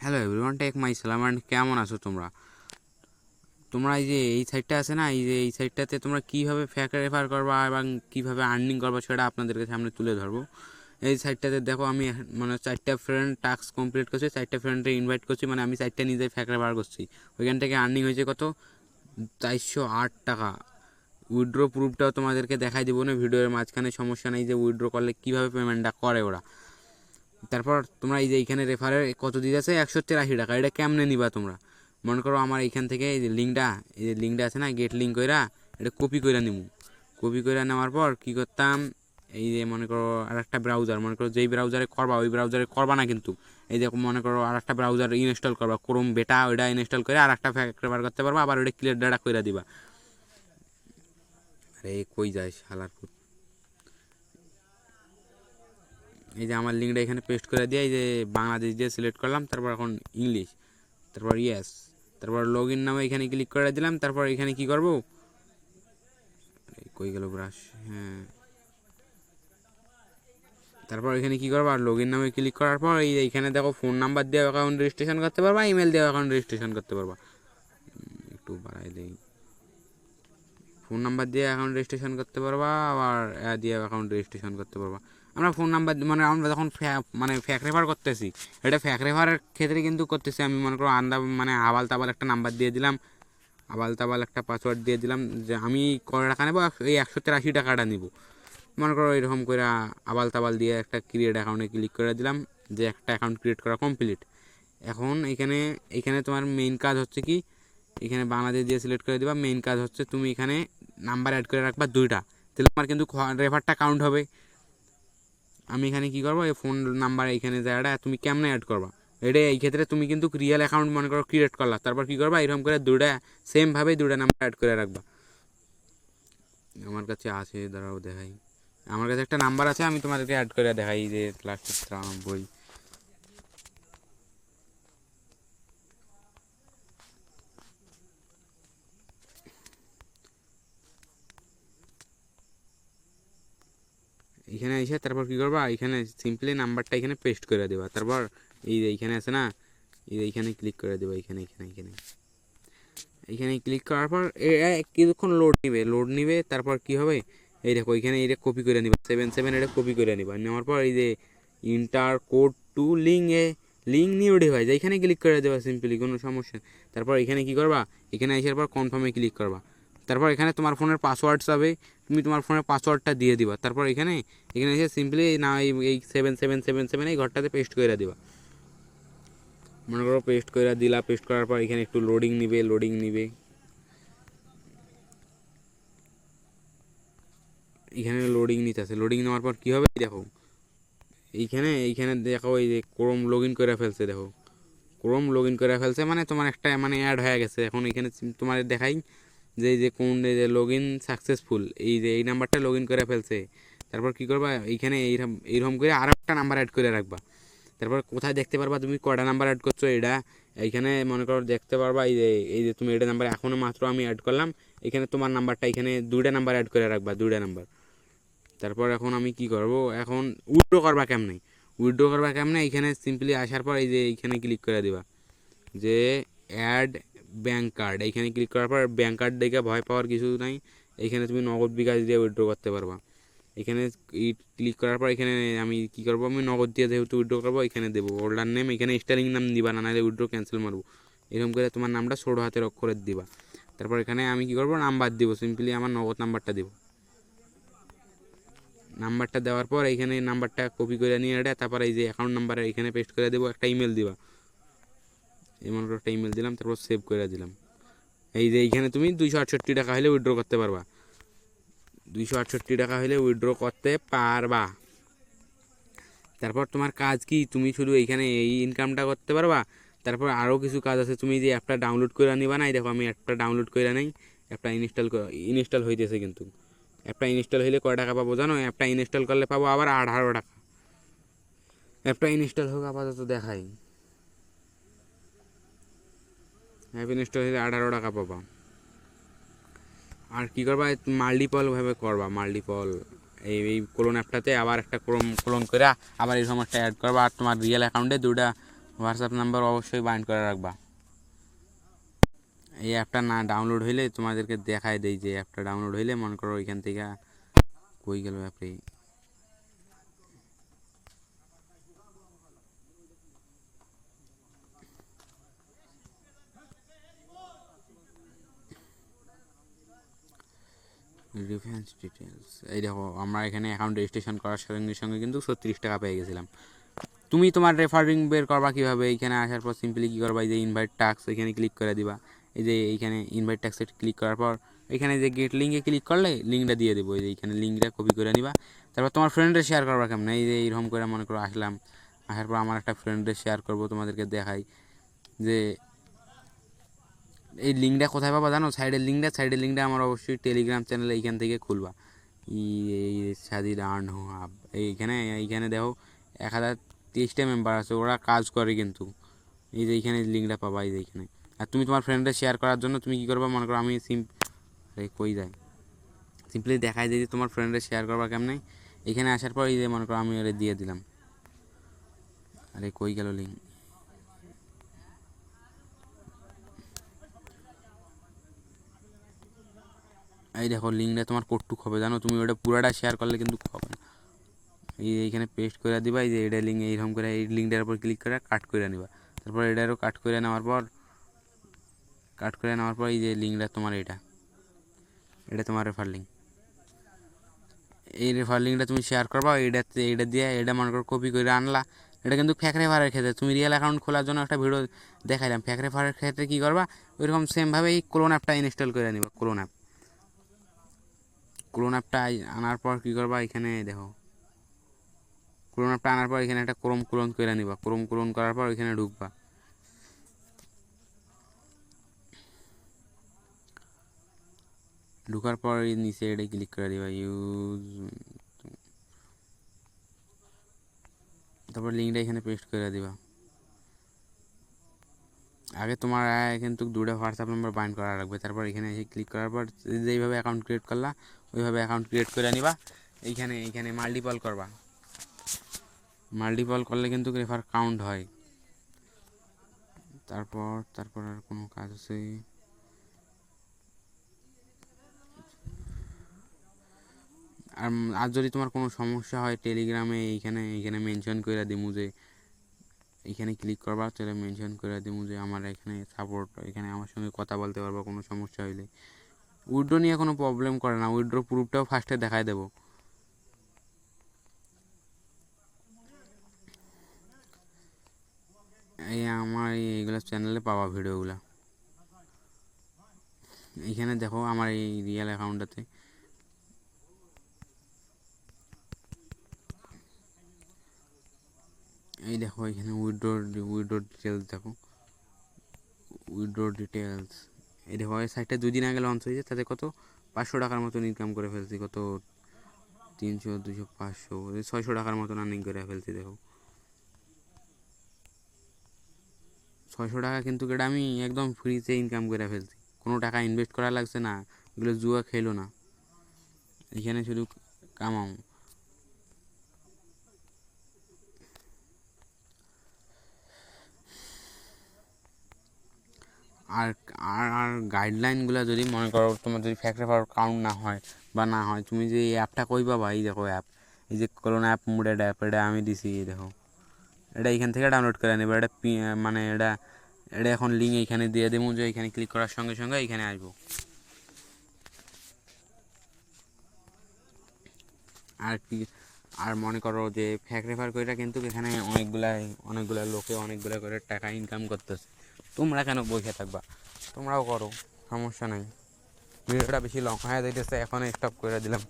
Hello everyone, take my সালাম and কেমন আছো তোমরা? তোমরা এই যে এই সাইটটা আছে না, এই সাইটটাতে তোমরা কীভাবে ফ্যাক রেফার করবা এবং কীভাবে আর্নিং করবা সেটা আপনাদেরকে সামনে তুলে ধরবো। এই সাইটটাতে দেখো, আমি মানে 4টা ফ্রেন্ড টাস্ক কমপ্লিট করছি, 4টা ফ্রেন্ডে ইনভাইট করছি, মানে আমি 4টা নিজে ফ্যাক রেফার করছি। ওইখান থেকে আর্নিং হয়েছে কত? 408 টাকা। উইথড্রো প্রুফটাও তোমাদেরকে দেখাই দেবো না ভিডিওর মাঝখানে, সমস্যা নেই, যে উইথড্রো করলে কীভাবে পেমেন্টটা করে ওরা। তারপর তোমরা এই যে এইখানে রেফারের কত দিতে আছে? 183 টাকা। এটা কেমনে নিবা তোমরা? মনে করো আমার এইখান থেকে এই যে লিঙ্কটা আছে না, গেট লিঙ্ক কইরা এটা কপি কইরা নিব। কপি কইরা নেওয়ার পর কি করতাম, এই যে মনে করো আর একটা ব্রাউজার, মনে করো যেই ব্রাউজারে করবা ওই ব্রাউজারে করবা না কিন্তু, এই যে মনে করো আর একটা ব্রাউজার ইনস্টল করবা, ক্রোম বেটা, ওইটা ইনস্টল করে আর একটা ব্যবহার করতে পারবা, আবার ওইটা ক্লিয়ার ডাটা কইরা দিবা। আরে কই যায় শালার পুত। এই যে আমার লিঙ্কটা এখানে পেস্ট করে দিয়ে এই যে বাংলাদেশ দিয়ে সিলেক্ট করলাম, তারপর এখন ইংলিশ, তারপর ইয়েস, তারপর লগ ইন নামে এখানে ক্লিক করে দিলাম। তারপর এখানে কি করব, কই গেল ব্রাশ, হ্যাঁ, তারপর এখানে কি করবো, আর লগ ইন নামে ক্লিক করার পর এই এইখানে দেখো ফোন নাম্বার দিয়ে অ্যাকাউন্ট রেজিস্ট্রেশন করতে পারবা, ইমেল দিয়ে অ্যাকাউন্ট রেজিস্ট্রেশন করতে পারবা। একটু বাড়াই দিই, ফোন নাম্বার দিয়ে অ্যাকাউন্ট রেজিস্ট্রেশন করতে পারবা, আবার দিয়ে অ্যাকাউন্ট রেজিস্ট্রেশন করতে পারবা। আমরা ফোন নাম্বার মানে আমরা যখন মানে ফ্যাক রেফার করতেছি, এটা ফ্যাক রেফারের ক্ষেত্রে কিন্তু করতেছি, আমি মনে করো মানে আবাল তাবাল একটা নাম্বার দিয়ে দিলাম, আবাল তাবাল একটা পাসওয়ার্ড দিয়ে দিলাম, যে আমি কত টাকা নেবো, এই 183 টাকাটা নিব। মনে করো এরকম করে আবাল তাবাল দিয়ে একটা ক্রিয়েট অ্যাকাউন্টে ক্লিক করে দিলাম, যে একটা অ্যাকাউন্ট ক্রিয়েট করা কমপ্লিট। এখন এখানে এখানে তোমার মেইন কাজ হচ্ছে কি, এখানে বাংলাদেশ দিয়ে সিলেক্ট করে দিবা। মেইন কাজ হচ্ছে তুমি এখানে নাম্বার অ্যাড করে রাখবা 2টা, তাহলে আমার কিন্তু রেফারটা কাউন্ট হবে। আমি এখানে কি করবো, এই ফোন নাম্বার এইখানে জায়গাটা তুমি কেমনে অ্যাড করবা, এটা এই ক্ষেত্রে তুমি কিন্তু রিয়েল অ্যাকাউন্ট মনে করো ক্রিয়েট করলা, তারপর কি করবা, এরকম করে 2টা সেমভাবে 2টা নাম্বার অ্যাড করে রাখবা। আমার কাছে আছে, দাঁড়াও দেখাই, আমার কাছে একটা নাম্বার আছে, আমি তোমাদেরকে অ্যাড করে দেখাই, যে লাস্ট 93। এখানে এসে তারপর কী করবা, এখানে সিম্পলি নাম্বারটা এখানে পেস্ট করে দেবা। তারপর এই যে এইখানে আছে না, এই যে এইখানে ক্লিক করে দেবা, এখানে এখানে এখানে এইখানে ক্লিক করার পর কিছুক্ষণ লোড নিবে। তারপর কি হবে, এই দেখো এখানে এটা কপি করে নিবা, 77 এটা কপি করে নিবা। নেওয়ার পর এই যে inter code two link new device, এইখানে ক্লিক করে দেবা সিম্পলি, কোনো সমস্যা। তারপর এখানে কি করবা, এখানে আসার পর কনফার্মে ক্লিক করবা। তারপর এখানে তোমার ফোনের পাসওয়ার্ড যাবে, তুমি তোমার ফোনের পাসওয়ার্ডটা দিয়ে দিবা। তারপর এখানে এখানে এসে সিম্পলি না এই 7777 এই ঘরটাতে পেস্ট করে দিবা। মনে করো পেস্ট করে দিলা, পেস্ট করার পর এখানে একটু লোডিং নিবে। এখানে লোডিং নিতে আছে, লোডিং নেওয়ার পর কী হবে দেখো, এইখানে দেখো এই যে ক্রোম লগ ইন করে ফেলছে, দেখো ক্রোম লগ ইন করে ফেলছে, মানে তোমার একটা মানে অ্যাড হয়ে গেছে। এখন এখানে তোমার দেখাই যে এই যে কোন এই যে লগ ইন সাকসেসফুল, এই যে এই নাম্বারটা লগ ইন করে ফেলছে। তারপর কী করবা, এইখানে এইরকম করে আরও একটা নাম্বার অ্যাড করে রাখবা। তারপর কোথায় দেখতে পারবা তুমি কয়টা নাম্বার অ্যাড করছো, এটা এইখানে মনে করো দেখতে পারবা, এই যে তুমি এটা নাম্বার এখনও মাত্র আমি অ্যাড করলাম, এখানে তোমার নাম্বারটা এখানে 2টা নাম্বার অ্যাড করে রাখবা, 2টা নাম্বার। তারপর এখন আমি কি করব, এখন উইথড্র করবা কেমনে, এখানে সিম্পলি আসার পর এই যে এইখানে ক্লিক করে দিবা, যে অ্যাড ব্যাঙ্ক কার্ড, এইখানে ক্লিক করার পর ব্যাঙ্ক কার্ড দেখে ভয় পাওয়ার কিছু নাই, এইখানে তুমি নগদ বিকাশ দিয়ে উইথড্র করতে পারবা। এখানে ক্লিক করার পর এখানে আমি কি করব, আমি নগদ দিয়ে যেহেতু উইথড্র করবো এখানে দেবো হোল্ডার নেম, এখানে স্টারিং নাম দিবা, না নাহলে উইথড্র ক্যান্সেল মারবো। এরকম করে তোমার নামটা 16 হাতের অক্ষরে দিবা। তারপর এখানে আমি কি করব, নাম্বার দিব, সিম্পলি আমার নগদ নাম্বারটা দেবো। নাম্বারটা দেওয়ার পর এইখানে নাম্বারটা কপি করে নিয়ে এটা, তারপর এই যে অ্যাকাউন্ট নাম্বার এখানে পেস্ট করে দেবো, একটা ইমেল দিবা, এমন একটা ইমেল দিলাম, তারপর সেভ করে দিলাম। এই যে এইখানে তুমি 268 টাকা হলে উইথড্র করতে পারবা, 268 টাকা হলে উইথড্র করতে পারবা। তারপর তোমার কাজ কি, তুমি শুধু এইখানে এই ইনকামটা করতে পারবা। তারপর আরও কিছু কাজ আছে, তুমি যে অ্যাপটা ডাউনলোড করে নিবা না, এই দেখো আমি অ্যাপটা ডাউনলোড করে নেই, অ্যাপটা ইনস্টল হইতেছে কিন্তু। অ্যাপটা ইনস্টল হইলে কয় টাকা পাবো জানো, অ্যাপটা ইনস্টল করলে পাবো আবার 18 টাকা। অ্যাপটা ইনস্টল হোক, আপাতত দেখাই, অ্যাপ ইনস্টল হলে 18 টাকা পাবা। আর কী করবা, মাল্টিপলভাবে করবা, এই ক্লোন অ্যাপটাতে আবার একটা ক্রোম ক্লোন করে আবার এরকম একটা অ্যাড করবা, আর তোমার রিয়েল অ্যাকাউন্টে 2টা হোয়াটসঅ্যাপ নাম্বার অবশ্যই বাইন্ড করে রাখবা। এই অ্যাপটা না ডাউনলোড হইলে তোমাদেরকে দেখায় দেই যে অ্যাপটা ডাউনলোড হইলে মনে করো ওইখান থেকে কই গেল অ্যাপে, রিফারেন্স ডিটেলস। এই দেখো আমরা এখানে অ্যাকাউন্ট রেজিস্ট্রেশন করার সঙ্গে সঙ্গে কিন্তু 36 টাকা পেয়ে গেছিলাম। তুমি তোমার রেফারিং বের করবা কীভাবে, এইখানে আসার পর সিম্পলি কী করবা, এই যে ইনভাইট টাস্ক এখানে ক্লিক করে দিবা। এই যে এইখানে ইনভাইট টাস্কে ক্লিক করার পর এখানে যে গেট লিঙ্কে ক্লিক করলে লিঙ্কটা দিয়ে দেবো। এই যে এইখানে লিঙ্কটা কপি করে নিবা, তারপর তোমার ফ্রেন্ডের শেয়ার করবা কেমন, এই যে এইরকম করে মনে করো আসলাম, আসার পর আমার একটা ফ্রেন্ডের শেয়ার করবো, তোমাদেরকে দেখাই যে এই লিঙ্কটা কোথায় পাবা জানো, সাইডের লিঙ্কটা আমার অবশ্যই টেলিগ্রাম চ্যানেল এইখান থেকে খুলবা। এই সাদির আর্ন হাব এইখানে দেখো 1023টা মেম্বার আছে, ওরা কাজ করে কিন্তু। এই যে এইখানে লিঙ্কটা পাবা, এই যে এইখানে। আর তুমি তোমার ফ্রেন্ডদের শেয়ার করার জন্য তুমি কী করবা, মনে করো আমি কই যায় সিম্পলি দেখাই দিই যে তোমার ফ্রেন্ডদের শেয়ার করবা কেমনে। এখানে আসার পর এই যে মনে করো আমি ওরা দিয়ে দিলাম, আরে কই গেল লিঙ্ক, এই দেখো লিঙ্কটা তোমার কটুক হবে জানো, তুমি ওটা পুরাটা শেয়ার করলে কিন্তু হবে না। এইখানে পেস্ট করে দিবা, এই যে এটা লিঙ্ক এইরকম করে এই লিঙ্কটার উপর ক্লিক করে কাট করে নিবা। তারপর এটারও কাট করে নেওয়ার পর এই যে লিঙ্কটা তোমার এটা তোমার রেফার লিঙ্ক। এই রেফার লিঙ্কটা তুমি শেয়ার করবা, এটা দিয়ে এটা মনে করো কপি করে আনলা। এটা কিন্তু ফ্যাক রেফারের ক্ষেত্রে, তুমি রিয়েল অ্যাকাউন্ট খোলার জন্য একটা ভিডিও দেখাইলাম। ফ্যাক রেফারের ক্ষেত্রে কী করবা, ওইরকম সেমভাবে এই ক্লোন অ্যাপটা ইনস্টল করে নিবা। ক্লোন অ্যাপটা আনার পর কী করবা, এখানে দেখো ক্লোন অ্যাপটা আনার পর এখানে একটা ক্রোম ক্লোন করে নিবা। ক্রোম ক্লোন করার পর এখানে ঢুকবা, ঢুকার পর এই নিচে এটা ক্লিক করে দিবা ইউজ, তারপর লিঙ্কটা এখানে পেস্ট করে দিবা। আগে তোমার কিন্তু দুটো হোয়াটসঅ্যাপ নাম্বার বাইন্ড করা রাখবে। তারপর এখানে এসে ক্লিক করার পর যেইভাবে অ্যাকাউন্ট ক্রিয়েট করলা ওইভাবে অ্যাকাউন্ট ক্রিয়েট করে নিবা। এইখানে মাল্টিপল করবা, মাল্টিপল করলে কিন্তু রেফার কাউন্ট হয়। তারপর আর কোনো কাজ আছে, আর যদি তোমার কোনো সমস্যা হয় টেলিগ্রামে এইখানে মেনশন করে দিমু যে এইখানে ক্লিক করবা, তাহলে মেনশন করে দিমু যে আমার এখানে সাপোর্ট, এখানে আমার সঙ্গে কথা বলতে পারবো কোনো সমস্যা হইলে। উইড্রো নিয়ে কোনো প্রবলেম করে না, উইড্রো প্রুফটাও ফার্স্টে দেখায় দেবো। এই আমার এইগুলো চ্যানেলে পাওয়া ভিডিওগুলো, এইখানে দেখো আমার এই রিয়েল অ্যাকাউন্টটাতে এই দেখো এখানে উইড্রো ডিটেলস দেখো, উইড্রো ডিটেলস এই দেখো এই সাইটটা 2 দিন আগে লঞ্চ হয়েছে, তাতে কত 500 টাকার মতন ইনকাম করে ফেলছি, কত 300 200 500 600 টাকার মতন আর্নিং করে ফেলছি। দেখো 600 টাকা কিন্তু এটা আমি একদম ফ্রিতে ইনকাম করে ফেলছি, কোনো টাকা ইনভেস্ট করা লাগছে না, এগুলো জুয়া খেলো না, এখানে শুধু কামাও। আর আর আর গাইডলাইনগুলো যদি মনে করো তোমার যদি ফ্যাক্ট রেফার কাউন্ট না হয় তুমি যে এই অ্যাপটা কই পাবা, এই দেখো অ্যাপ, এই যে কোনো অ্যাপ মুডেড অ্যাপ, এটা আমি দিছি। এই দেখো এটা এইখান থেকে ডাউনলোড করে নেবে, এটা মানে এটা এখন লিঙ্ক এইখানে দিয়ে দেবো, যে এইখানে ক্লিক করার সঙ্গে সঙ্গে এইখানে আসবো। আর কি, আর মনে করো যে ফ্যাক্ট রেফার করে কিন্তু এখানে অনেকগুলা লোকে অনেকগুলা করে টাকা ইনকাম করতেছে, তোমরা কেন বসে থাকবা, তোমরাও করো, সমস্যা নাই। ভিডিওটা বেশি লং হয়ে যাইতেছে, এখন স্টপ করে দিলাম।